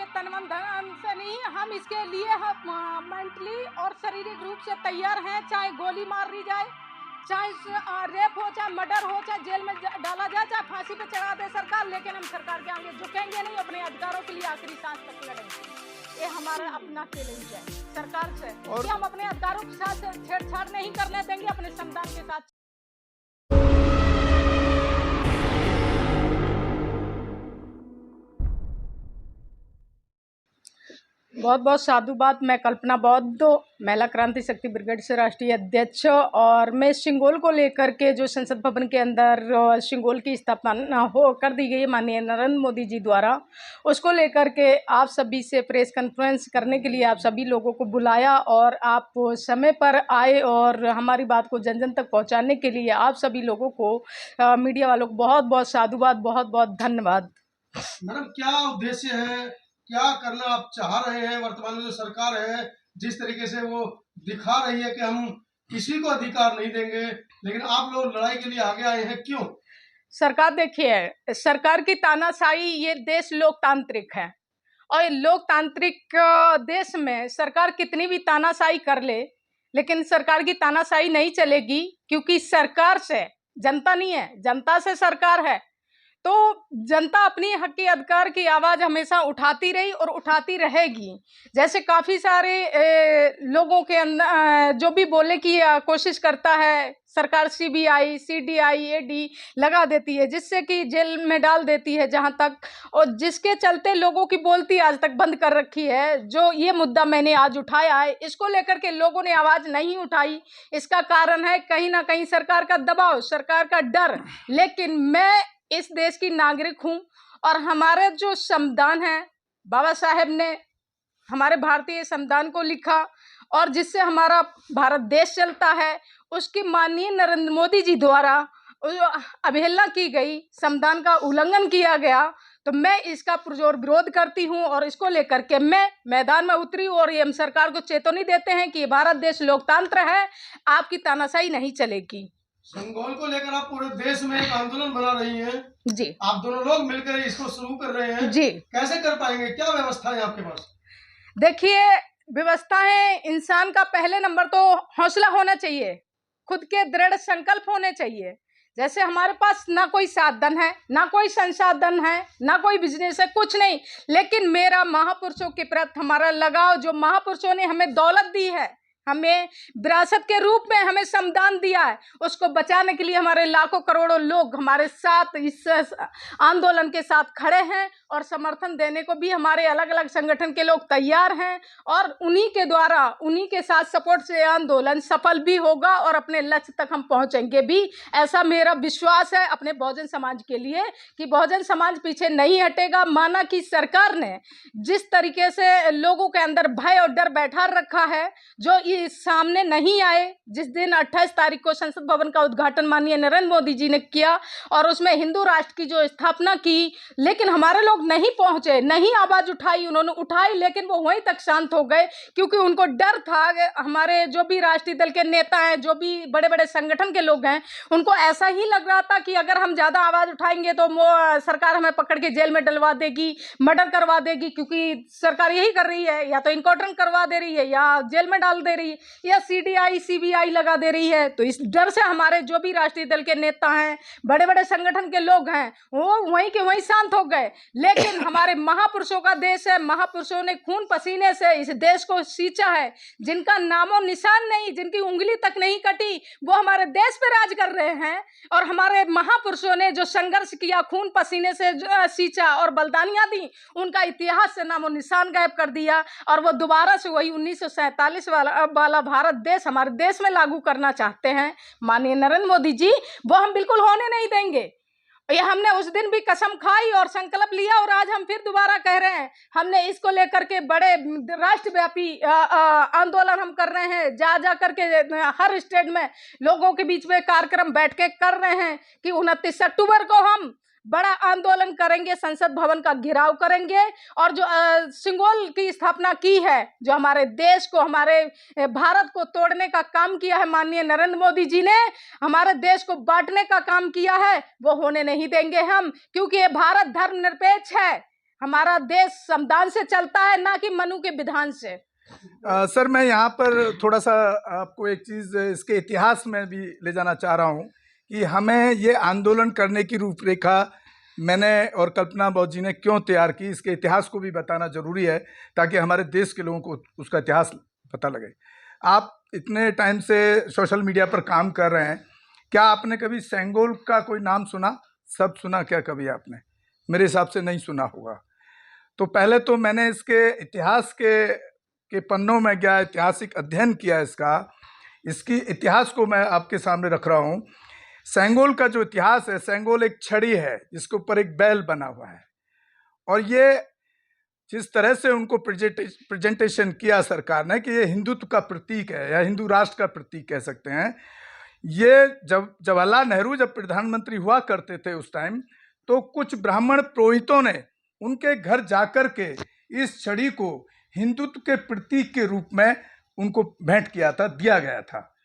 ये तन मन धन से नहीं, हम इसके लिए मेंटली और शारीरिक रूप से तैयार हैं। चाहे गोली मार दी जाए, चाहे रेप हो, चाहे मर्डर हो, चाहे जेल में डाला जाए, चाहे फांसी पे चढ़ा दे सरकार, लेकिन हम सरकार के आगे झुकेंगे नहीं। अपने अधिकारों के लिए आखिरी सांस तक लड़ेंगे। ये हमारा अपना चैलेंज है सरकार से कि हम अपने अधिकारों के साथ छेड़छाड़ नहीं करने देंगे, अपने संविधान के साथ। बहुत बहुत साधुवाद। मैं कल्पना बौद्ध, महिला क्रांति शक्ति ब्रिगेड से राष्ट्रीय अध्यक्ष, और मैं सिंगोल को लेकर के जो संसद भवन के अंदर सिंगोल की स्थापना हो कर दी गई माननीय नरेंद्र मोदी जी द्वारा, उसको लेकर के आप सभी से प्रेस कॉन्फ्रेंस करने के लिए आप सभी लोगों को बुलाया, और आप समय पर आए और हमारी बात को जन जन तक पहुँचाने के लिए आप सभी लोगों को, मीडिया वालों को बहुत बहुत साधुवाद, बहुत बहुत धन्यवाद। मैडम, क्या उद्देश्य है, क्या करना आप चाह रहे हैं? वर्तमान में जो सरकार है जिस तरीके से वो दिखा रही है कि हम किसी को अधिकार नहीं देंगे, लेकिन आप लोग लड़ाई के लिए आगे आए हैं, क्यों? सरकार देखिए, सरकार की तानाशाही, ये देश लोकतांत्रिक है, और लोकतांत्रिक देश में सरकार कितनी भी तानाशाही कर ले, लेकिन सरकार की तानाशाही नहीं चलेगी, क्योंकि सरकार से जनता नहीं है, जनता से सरकार है। तो जनता अपनी हक की अधिकार की आवाज़ हमेशा उठाती रही और उठाती रहेगी। जैसे काफ़ी सारे लोगों के अंदर जो भी बोले की कोशिश करता है, सरकार सीबीआई, सीडीआई, ईडी लगा देती है, जिससे कि जेल में डाल देती है जहां तक, और जिसके चलते लोगों की बोलती आज तक बंद कर रखी है। जो ये मुद्दा मैंने आज उठाया है, इसको लेकर के लोगों ने आवाज़ नहीं उठाई। इसका कारण है कहीं ना कहीं सरकार का दबाव, सरकार का डर। लेकिन मैं इस देश की नागरिक हूं, और हमारे जो संविधान है, बाबा साहेब ने हमारे भारतीय संविधान को लिखा, और जिससे हमारा भारत देश चलता है, उसकी माननीय नरेंद्र मोदी जी द्वारा अवहेलना की गई, संविधान का उल्लंघन किया गया। तो मैं इसका पुरजोर विरोध करती हूं, और इसको लेकर के मैं मैदान में उतरी, और ये हम सरकार को चेतावनी देते हैं कि भारत देश लोकतंत्र है, आपकी तानाशाही नहीं चलेगी। सिंगोल को लेकर आप पूरे देश में एक आंदोलन बना रही हैं जी। आप दोनों लोग मिलकर इसको शुरू कर रहे हैं जी। कैसे कर पाएंगे? क्या व्यवस्था है आपके पास? देखिए, व्यवस्था है, इंसान का पहले नंबर तो हौसला होना चाहिए, खुद के दृढ़ संकल्प होने चाहिए। जैसे हमारे पास ना कोई साधन है, ना कोई संसाधन है, ना कोई बिजनेस है, कुछ नहीं, लेकिन मेरा महापुरुषों के प्रति हमारा लगाव, जो महापुरुषों ने हमें दौलत दी है, हमें विरासत के रूप में हमें संविधान दिया है, उसको बचाने के लिए हमारे लाखों करोड़ों लोग हमारे साथ इस आंदोलन के साथ खड़े हैं, और समर्थन देने को भी हमारे अलग अलग संगठन के लोग तैयार हैं। और उन्हीं के द्वारा, उन्हीं के साथ सपोर्ट से आंदोलन सफल भी होगा, और अपने लक्ष्य तक हम पहुंचेंगे भी, ऐसा मेरा विश्वास है अपने बहुजन समाज के लिए, कि बहुजन समाज पीछे नहीं हटेगा। माना कि सरकार ने जिस तरीके से लोगों के अंदर भय और डर बैठा रखा है, जो सामने नहीं आए। जिस दिन 28 तारीख को संसद भवन का उद्घाटन माननीय नरेंद्र मोदी जी ने किया, और उसमें हिंदू राष्ट्र की जो स्थापना की, लेकिन हमारे लोग नहीं पहुंचे, नहीं आवाज उठाई। उन्होंने उठाई, लेकिन वो वहीं तक शांत हो गए, क्योंकि उनको डर था। हमारे जो भी राष्ट्रीय दल के नेता हैं, जो भी बड़े बड़े संगठन के लोग हैं, उनको ऐसा ही लग रहा था कि अगर हम ज्यादा आवाज उठाएंगे तो सरकार हमें पकड़ के जेल में डलवा देगी, मर्डर करवा देगी, क्योंकि सरकार यही कर रही है, या तो इनकाउंटर करवा दे रही है, या जेल में डाल दे रही है, या सीडीआई सीबीआई लगा दे रही है। तो इस डर से हमारे जो भी राष्ट्रीय दल के नेता हैं, बड़े बड़े संगठन के लोग हैं, वो वहीं के वहीं शांत हो गए। लेकिन हमारे महापुरुषों का देश है, महापुरुषों ने खून पसीने से इस देश को सींचा है, जिनका नामो निशान नहीं, जिनकी उंगली तक नहीं कटी, वो हमारे देश पे राज कर रहे हैं। और हमारे महापुरुषों ने जो संघर्ष किया, खून पसीने से सींचा और बलिदानियां दी, उनका इतिहास से नामो निशान गायब कर दिया, और वो दोबारा से वही 1947 वाला भारत देश हमारे देश में लागू करना चाहते हैं माननीय नरेंद्र मोदी जी। वो हम बिल्कुल होने नहीं देंगे। ये हमने उस दिन भी कसम खाई और संकल्प लिया, और आज हम फिर दोबारा कह रहे हैं। हमने इसको लेकर के बड़े राष्ट्रव्यापी आंदोलन हम कर रहे हैं, जा करके हर स्टेट में लोगों के बीच में कार्यक्रम बैठ के कर रहे हैं कि 29 अक्टूबर को हम बड़ा आंदोलन करेंगे, संसद भवन का घेराव करेंगे, और जो सिंगोल की स्थापना की है, जो हमारे देश को, हमारे भारत को तोड़ने का काम किया है माननीय नरेंद्र मोदी जी ने, हमारे देश को बांटने का काम किया है, वो होने नहीं देंगे हम, क्योंकि ये भारत धर्मनिरपेक्ष है। हमारा देश संविधान से चलता है, ना कि मनु के विधान से। सर मैं यहाँ पर थोड़ा सा आपको एक चीज़ इसके इतिहास में भी ले जाना चाह रहा हूँ कि हमें ये आंदोलन करने की रूपरेखा मैंने और कल्पना बौद्ध जी ने क्यों तैयार की, इसके इतिहास को भी बताना जरूरी है ताकि हमारे देश के लोगों को उसका इतिहास पता लगे। आप इतने टाइम से सोशल मीडिया पर काम कर रहे हैं, क्या आपने कभी सेंगोल का कोई नाम सुना? सब सुना क्या कभी आपने? मेरे हिसाब से नहीं सुना होगा। तो पहले तो मैंने इसके इतिहास के पन्नों में गया, ऐतिहासिक अध्ययन किया इसकी इतिहास को मैं आपके सामने रख रहा हूँ। सेंगोल का जो इतिहास है, सेंगोल एक छड़ी है जिसके ऊपर एक बैल बना हुआ है, और ये जिस तरह से उनको प्रेजेंटेशन किया सरकार ने कि ये हिंदुत्व का प्रतीक है या हिंदू राष्ट्र का प्रतीक कह सकते हैं। ये जब जवाहरलाल नेहरू जब प्रधानमंत्री हुआ करते थे उस टाइम, तो कुछ ब्राह्मण पुरोहितों ने उनके घर जाकर के इस छड़ी को हिंदुत्व के प्रतीक के रूप में उनको भेंट किया था, दिया गया था,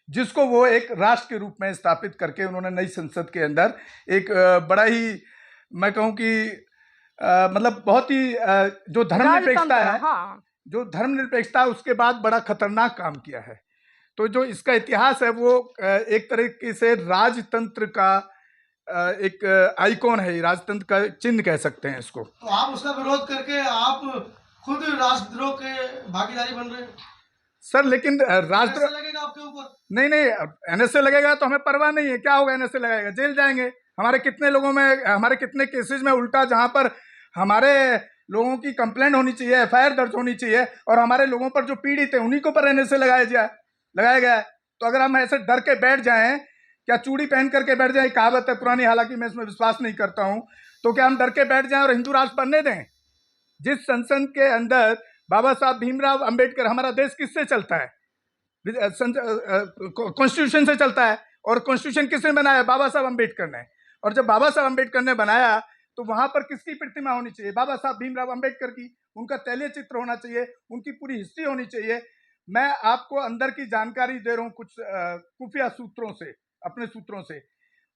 जिसको वो एक राष्ट्र के रूप में स्थापित करके उन्होंने नई संसद के अंदर एक बड़ा ही, मैं कहूँ कि मतलब बहुत ही जो धर्मनिरपेक्षता है, हाँ। जो धर्मनिरपेक्षता उसके बाद बड़ा खतरनाक काम किया है। तो जो इसका इतिहास है वो एक तरीके से राजतंत्र का एक आइकॉन है, राजतंत्र का चिन्ह कह सकते हैं इसको। तो आप उसका विरोध करके आप खुद राष्ट्रद्रोह के भागीदारी बन रहे हैं सर। लेकिन राष्ट्र लगेगा आपके ऊपर? नहीं, एनएसए लगेगा तो हमें परवाह नहीं है, क्या होगा? एनएसए लगाएगा, जेल जाएंगे। हमारे कितने लोगों में, हमारे कितने केसेस में उल्टा, जहां पर हमारे लोगों की कंप्लेंट होनी चाहिए, एफआईआर दर्ज होनी चाहिए, और हमारे लोगों पर जो पीड़ित है उन्हीं को पर एनएसए लगाया गया है। तो अगर हम ऐसे डर के बैठ जाएं, क्या चूड़ी पहन करके बैठ जाए, कहावत है पुरानी, हालांकि मैं इसमें विश्वास नहीं करता हूं, तो क्या हम डर के बैठ जाएं और हिंदू राष्ट्र बनने दें? जिस संसद के अंदर बाबा साहब भीमराव अंबेडकर, हमारा देश किससे चलता है? कॉन्स्टिट्यूशन से चलता है, और कॉन्स्टिट्यूशन किसने बनाया? बाबा साहब अंबेडकर ने। और जब बाबा साहब अंबेडकर ने बनाया तो वहां पर किसकी प्रतिमा होनी चाहिए? बाबा साहब भीमराव अंबेडकर की। उनका तैलीय चित्र होना चाहिए, उनकी पूरी हिस्ट्री होनी चाहिए। मैं आपको अंदर की जानकारी दे रहा हूं कुछ खुफिया सूत्रों से, अपने सूत्रों से।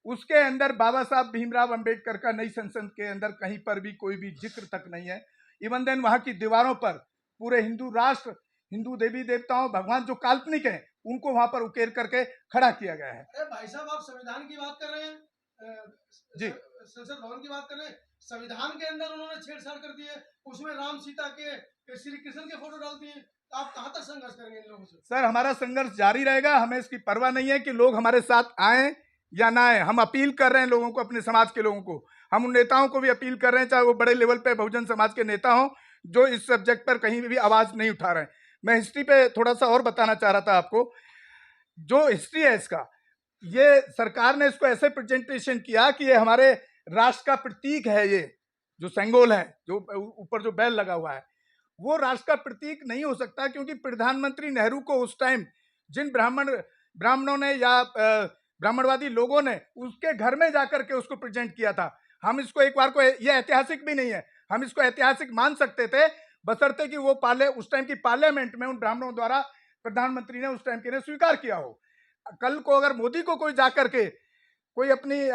उसके अंदर बाबा साहब भीमराव अंबेडकर का नई संसद के अंदर कहीं पर भी कोई भी जिक्र तक नहीं है। इवन देन वहां की दीवारों पर पूरे हिंदू राष्ट्र, हिंदू देवी देवताओं, भगवान जो काल्पनिक हैं, उनको वहां पर उकेर करके खड़ा किया गया है। अरे भाई साहब, आप संविधान की बात कर रहे हैं, जी, संसद भवन की बात कर रहे हैं। संविधान के अंदर उन्होंने छेड़छाड़ कर दी है, उसमें राम सीता के, श्री कृष्ण के फोटो डाल दिए। आप कहां तक संघर्ष करेंगे इन लोगों से? सर हमारा संघर्ष जारी रहेगा, हमें इसकी परवाह नहीं है कि लोग हमारे साथ आए या ना आए। हम अपील कर रहे हैं लोगों को, अपने समाज के लोगों को, हम उन नेताओं को भी अपील कर रहे हैं, चाहे वो बड़े लेवल पे बहुजन समाज के नेता हों, जो इस सब्जेक्ट पर कहीं भी आवाज नहीं उठा रहे हैं। मैं हिस्ट्री पे थोड़ा सा और बताना चाह रहा था आपको। जो हिस्ट्री है इसका, ये सरकार ने इसको ऐसे प्रेजेंटेशन किया कि ये हमारे राष्ट्र का प्रतीक है। ये जो सेंगोल है, जो ऊपर जो बैल लगा हुआ है, वो राष्ट्र का प्रतीक नहीं हो सकता, क्योंकि प्रधानमंत्री नेहरू को उस टाइम जिन ब्राह्मणों ने या ब्राह्मणवादी लोगों ने उसके घर में जाकर के उसको प्रेजेंट किया था। हम इसको एक बार को, ये ऐतिहासिक भी नहीं है, हम इसको ऐतिहासिक मान सकते थे, बशर्ते कि वो उस टाइम की पार्लियामेंट में उन ब्राह्मणों द्वारा प्रधानमंत्री ने उस टाइम के लिए स्वीकार किया हो। कल को अगर मोदी को कोई जाकर के, कोई अपनी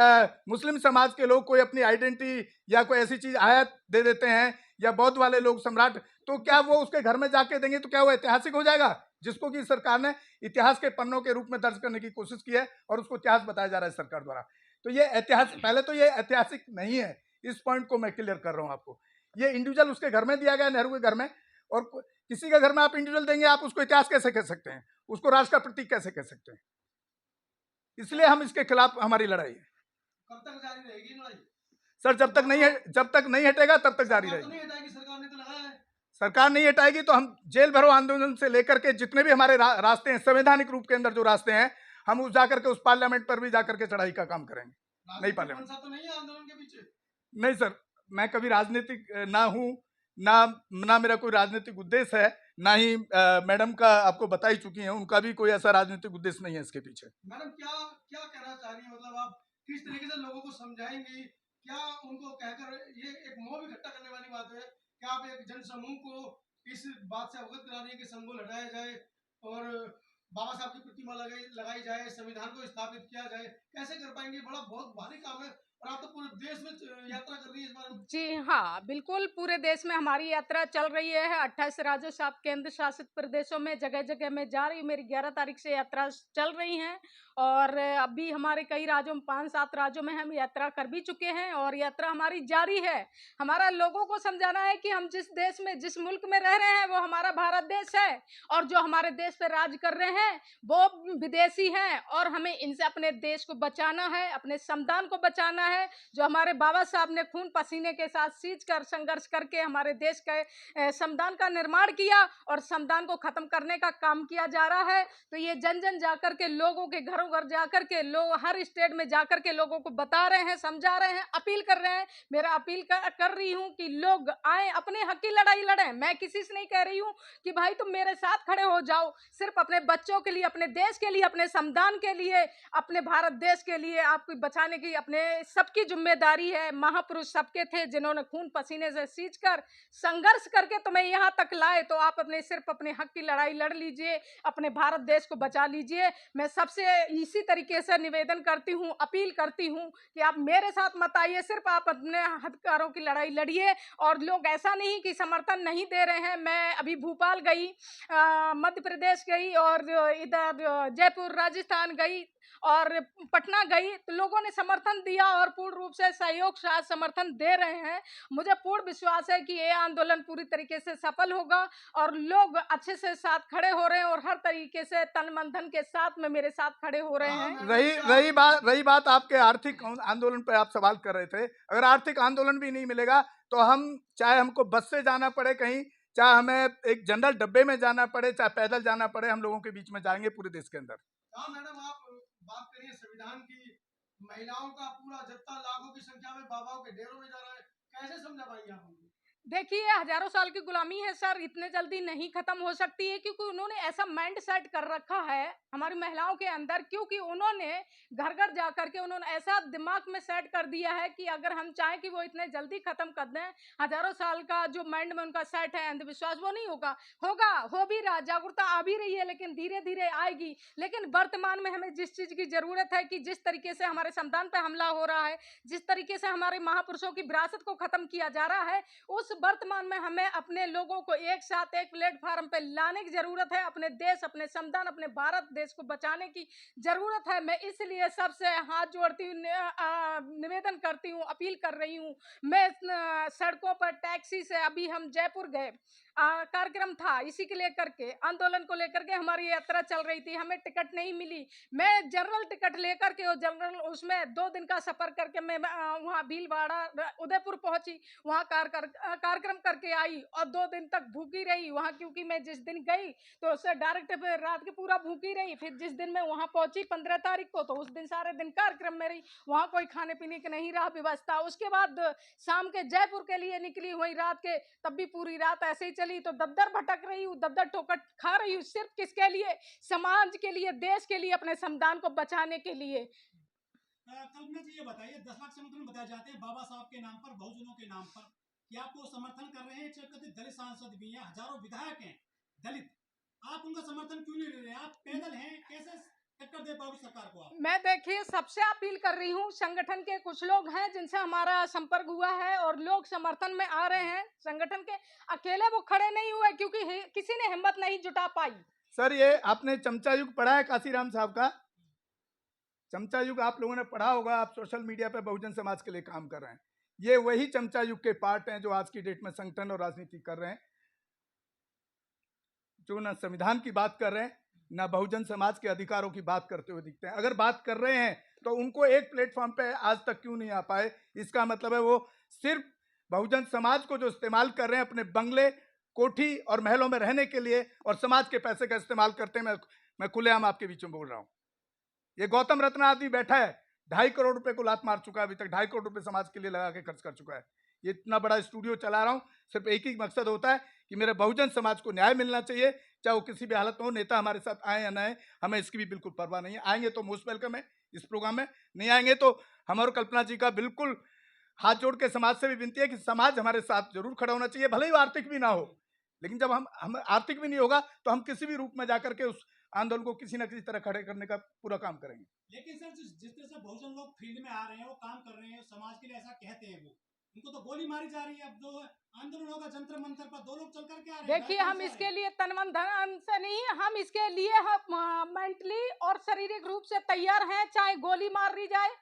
मुस्लिम समाज के लोग कोई अपनी आइडेंटिटी या कोई ऐसी चीज आयात दे देते हैं, या बौद्ध वाले लोग सम्राट, तो क्या वो उसके घर में जाके देंगे तो क्या वो ऐतिहासिक हो जाएगा? जिसको कि सरकार ने इतिहास के पन्नों के रूप में दर्ज करने की कोशिश की है, और उसको इतिहास बताया जा रहा है सरकार द्वारा। तो ये ऐतिहासिक, पहले तो ये ऐतिहासिक नहीं है, इस पॉइंट को मैं क्लियर कर रहा हूं आपको। ये इंडिविजुअल उसके घर में दिया गया, नेहरू के घर में, और किसी के घर में आप इंडिविजुअल देंगे, आप उसको इतिहास कैसे कह सकते हैं? उसको राष्ट्र का प्रतीक कैसे कह सकते हैं? इसलिए हम इसके खिलाफ हमारी लड़ाई है। कब तक जारी रहेगी लड़ाई? सर जब तक नहीं हटेगा तब तक जारी रहेगी। नहीं हटाएगी सरकार ने तो लगाया है। सरकार नहीं हटाएगी तो हम जेल भरो आंदोलन से लेकर के जितने भी हमारे रास्ते हैं, संवैधानिक रूप के अंदर जो रास्ते हैं, हम उस जाकर के उस पार्लियामेंट पर भी जाकर के चढ़ाई का काम करेंगे। नहीं पार्लियामेंट तो नहीं है आंदोलन के पीछे? नहीं सर, मैं कभी राजनीतिक ना हूं, ना मेरा कोई राजनीतिक उद्देश्य है, ना ही मैडम का आपको बता ही चुकी हैं, उनका भी कोई ऐसा राजनीतिक उद्देश्य नहीं है इसके पीछे। मैडम क्या क्या कहना चाह रही है, मतलब आप किस तरीके से लोगों को समझाएंगी? क्या उनको कहकर, ये एक मोह इकट्ठा करने वाली बात है, क्या आप एक जन समूह को इस बात से अवगत करा रही है कि संगोल हटाया जाए और बाबा साहब की प्रतिमा लगाई जाए, संविधान को स्थापित किया जाए? कैसे कर पाएंगे? बड़ा बहुत भारी काम है, और आप तो पूरे देश में यात्रा कर रही है इस बार। जी हाँ, बिल्कुल पूरे देश में हमारी यात्रा चल रही है। 28 राज्यों साथ केंद्र शासित प्रदेशों में जगह-जगह मैं जा रही हूँ। मेरी 11 तारीख से यात्रा चल रही है और अभी हमारे कई राज्यों में 5-7 राज्यों में हम यात्रा कर भी चुके हैं और यात्रा हमारी जारी है। हमारा लोगों को समझाना है कि हम जिस देश में, जिस मुल्क में रह रहे हैं वो हमारा भारत देश है और जो हमारे देश पे राज कर रहे हैं वो विदेशी हैं और हमें इनसे अपने देश को बचाना है, अपने संविधान को बचाना है, जो हमारे बाबा साहब ने खून पसीने के साथ सींच कर संघर्ष करके हमारे देश के संविधान का निर्माण किया और संविधान को खत्म करने का काम किया जा रहा है। तो ये जन जन जाकर के लोगों के घरों घर जाकर के लोग हर स्टेट में जाकर के लोगों को बता रहे हैं, समझा रहे हैं, अपील कर रहे हैं। मेरा अपील कर रही हूँ कि लोग आए, अपने हक की लड़ाई लड़ें। मैं किसी से नहीं कह रही हूँ कि भाई तुम मेरे साथ खड़े हो जाओ, सिर्फ अपने बच्चों के लिए, अपने देश के लिए, अपने संविधान के लिए, अपने भारत देश के लिए आपको बचाने की अपने सबकी जिम्मेदारी है। महापुरुष सबके थे जिन्होंने खून पसीने से सींच कर संघर्ष करके तुम्हें यहाँ तक लाए, तो आप अपने सिर्फ अपने हक की लड़ाई लड़ लीजिए, अपने भारत देश को बचा लीजिए। मैं सबसे इसी तरीके से निवेदन करती हूँ, अपील करती हूँ कि आप मेरे साथ मत आइए, सिर्फ आप अपने हकदारों की लड़ाई लड़िए। और लोग ऐसा नहीं कि समर्थन नहीं दे रहे हैं। मैं अभी भोपाल गई, मध्य प्रदेश गई और इधर जयपुर राजस्थान गई और पटना गई, तो लोगों ने समर्थन दिया और पूर्ण रूप से सहयोग साथ समर्थन दे रहे हैं। मुझे पूर्ण विश्वास है कि ये आंदोलन पूरी तरीके से सफल होगा और लोग अच्छे से साथ खड़े हो रहे हैं और हर तरीके से तन मन धन के साथ में मेरे साथ खड़े हो रहे हैं। रही बात आपके आर्थिक आंदोलन पे आप सवाल कर रहे थे। अगर आर्थिक आंदोलन भी नहीं मिलेगा तो हम, चाहे हमको बस से जाना पड़े कहीं, चाहे हमें एक जनरल डब्बे में जाना पड़े, चाहे पैदल जाना पड़े, हम लोगों के बीच में जाएंगे पूरे देश के अंदर। हाँ मैडम, आप बात करिए संविधान की। महिलाओं का पूरा जत्था लाखों की संख्या में बाबाओं के डेरों में जा रहा है, कैसे समझा पाएंगे आप हमको? देखिए, हजारों साल की गुलामी है सर, इतने जल्दी नहीं खत्म हो सकती है, क्योंकि उन्होंने ऐसा माइंड सेट कर रखा है हमारी महिलाओं के अंदर, क्योंकि उन्होंने घर घर जाकर के उन्होंने ऐसा दिमाग में सेट कर दिया है कि अगर हम चाहें कि वो इतने जल्दी खत्म कर दें, हजारों साल का जो माइंड में उनका सेट है अंधविश्वास, वो नहीं होगा हो भी रहा, जागरूकता आ भी रही है, लेकिन धीरे धीरे आएगी। लेकिन वर्तमान में हमें जिस चीज की जरूरत है कि जिस तरीके से हमारे संविधान पर हमला हो रहा है, जिस तरीके से हमारे महापुरुषों की विरासत को खत्म किया जा रहा है, उस वर्तमान में हमें अपने लोगों को एक साथ एक प्लेटफार्म पे लाने की जरूरत है। अपने देश, अपने संविधान, अपने भारत देश को बचाने की जरूरत है। मैं इसलिए सबसे हाथ जोड़ती हूँ, निवेदन करती हूँ, अपील कर रही हूँ। मैं सड़कों पर टैक्सी से, अभी हम जयपुर गए, कार्यक्रम था इसी के लेकर के, आंदोलन को लेकर के हमारी यात्रा चल रही थी, हमें टिकट नहीं मिली। मैं जनरल टिकट लेकर के, और जनरल उसमें 2 दिन का सफर करके मैं वहाँ भीलवाड़ा उदयपुर पहुंची, वहाँ कार्यक्रम करके आई और 2 दिन तक भूखी रही वहाँ, क्योंकि मैं जिस दिन गई तो उससे डायरेक्ट रात की पूरा भूखी रही। फिर जिस दिन मैं वहाँ पहुंची 15 तारीख को, तो उस दिन सारे दिन कार्यक्रम में रही, वहाँ कोई खाने पीने की नहीं रहा व्यवस्था। उसके बाद शाम के जयपुर के लिए निकली हुई रात के, तब भी पूरी रात ऐसे ही चली, तो दद्दर भटक रही हूँ, दद्दर ठोकर खा रही हूँ, सिर्फ किसके लिए? समाज के लिए, देश के लिए, अपने संविधान को बचाने के लिए। कल्पना जी, ये बताइए 10 लाख समर्थन बताए जाते हैं बाबा साहब के नाम पर, बहुजनों के नाम पर, क्या आप वो समर्थन कर रहे हैं? कभी दलित सांसद भी हैं, हजारों विधायक हैं दलित, आप उनका समर्थन क्यों नहीं ले रहे? आप पैदल हैं, कैसे टक्कर दे पाओगे सरकार को आप? मैं देखिए सबसे अपील कर रही हूँ, संगठन के कुछ लोग हैं जिनसे हमारा संपर्क हुआ है और लोग समर्थन में आ रहे हैं। संगठन के अकेले वो खड़े नहीं हुए, क्योंकि किसी ने हिम्मत नहीं जुटा पाई। सर, ये आपने चमचा युग पढ़ा है काशीराम साहब का? चमचा युग आप लोगों ने पढ़ा होगा, आप सोशल मीडिया पे बहुजन समाज के लिए काम कर रहे हैं। ये वही चमचा युग के पार्ट हैं जो आज की डेट में संगठन और राजनीति कर रहे हैं, जो ना संविधान की बात कर रहे हैं, ना बहुजन समाज के अधिकारों की बात करते हुए दिखते हैं। अगर बात कर रहे हैं तो उनको एक प्लेटफॉर्म पे आज तक क्यों नहीं आ पाए? इसका मतलब है वो सिर्फ बहुजन समाज को जो इस्तेमाल कर रहे हैं अपने बंगले, कोठी और महलों में रहने के लिए, और समाज के पैसे का इस्तेमाल करते हैं। मैं खुलेआम आपके बीच में बोल रहा हूँ। ये गौतम रत्न आदमी बैठा है, 2.5 करोड़ रुपए को लात मार चुका है, अभी तक 2.5 करोड़ रुपए समाज के लिए लगा के खर्च कर चुका है। ये इतना बड़ा स्टूडियो चला रहा हूँ, सिर्फ एक ही मकसद होता है कि मेरे बहुजन समाज को न्याय मिलना चाहिए, चाहे वो किसी भी हालत में हो। नेता हमारे साथ आए या ना आए, हमें इसकी भी बिल्कुल परवाह नहीं है। आएंगे तो मोस्ट वेलकम है इस प्रोग्राम में, नहीं आएंगे तो हमारे कल्पना जी का बिल्कुल हाथ जोड़ के समाज से भी विनती है कि समाज हमारे साथ जरूर खड़ा होना चाहिए, भले ही आर्थिक भी ना हो। लेकिन जब हम आर्थिक भी नहीं होगा तो हम किसी भी रूप में जाकर के उस आंदोलन को किसी न किसी तरह खड़े करने का पूरा काम करेंगे। लेकिन सर जिस तरह से बहुजन लोग फील्ड में आ रहे हैं, वो काम कर रहे हैं, समाज के लिए ऐसा कहते हैं, वो उनको तो गोली मारी जा रही है। अब जो आंदोलन होगा जंतर मंतर पर, 2 लोग चल करके आ रहे हैं। देखिए, हम इसके लिए तन मन धन से नहीं, हम इसके लिए हम मेंटली और शारीरिक रूप से तैयार हैं। चाहे गोली मार दी जाए,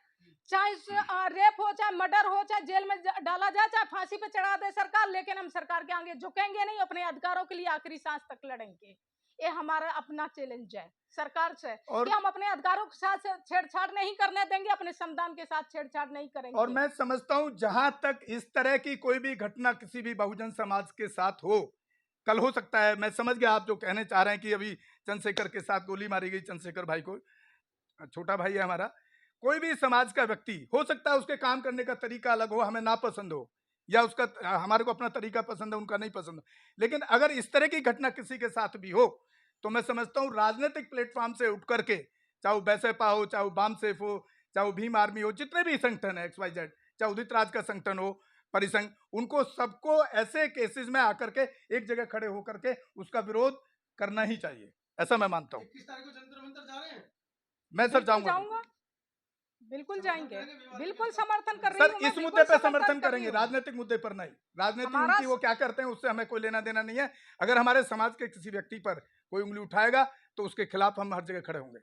चाहे रेप हो, चाहे मर्डर हो, चाहे जेल में डाला जाए, चाहे फांसी पे चढ़ा दे सरकार, लेकिन हम सरकार के आगे झुकेंगे नहीं। अपने अधिकारों के लिए आखिरी सांस तक लड़ेंगे। ये हमारा अपना चैलेंज है सरकार से, और कि हम अपने अधिकारों के साथ छेड़छाड़ नहीं करने देंगे, अपने संविधान के साथ छेड़छाड़ नहीं करेंगे। और मैं समझता हूं जहां तक इस तरह की कोई भी घटना किसी भी बहुजन समाज के साथ हो, कल हो सकता है, मैं समझ गया आप जो कहने चाह रहे हैं कि अभी चंद्रशेखर के साथ गोली मारी गई, चंद्रशेखर भाई को, छोटा भाई है हमारा, कोई भी समाज का व्यक्ति हो सकता है उसके काम करने का तरीका अलग हो, हमें नापसंद हो, या उसका हमारे को अपना तरीका पसंद है, उनका नहीं पसंद। लेकिन अगर इस तरह की घटना किसी के साथ भी हो, तो मैं समझता हूँ राजनीतिक प्लेटफॉर्म से उठ करके, चाहे वो बैसपा हो, चाहे वो बाम सेफ हो, चाहे वो भीम आर्मी हो, जितने भी संगठन है XYZ, चाहे उदित राज का संगठन हो, परिसंघ, उनको सबको ऐसे केसेस में आकर के एक जगह खड़े होकर के उसका विरोध करना ही चाहिए, ऐसा मैं मानता हूँ। 21 तारीख को जंतर मंतर जा रहे हैं? मैं सर जाऊंगा, बिल्कुल जाएंगे, बिल्कुल समर्थन कर रही सर हूं मैं, इस मुद्दे बिल्कुल पे समर्थन कर रही करेंगे, हूं। राजनीतिक मुद्दे पर नहीं। राजनीति हमारा उनकी वो क्या करते हैं उससे हमें कोई लेना देना नहीं है। अगर हमारे समाज के किसी व्यक्ति पर कोई उंगली उठाएगा तो उसके खिलाफ हम हर जगह खड़े होंगे।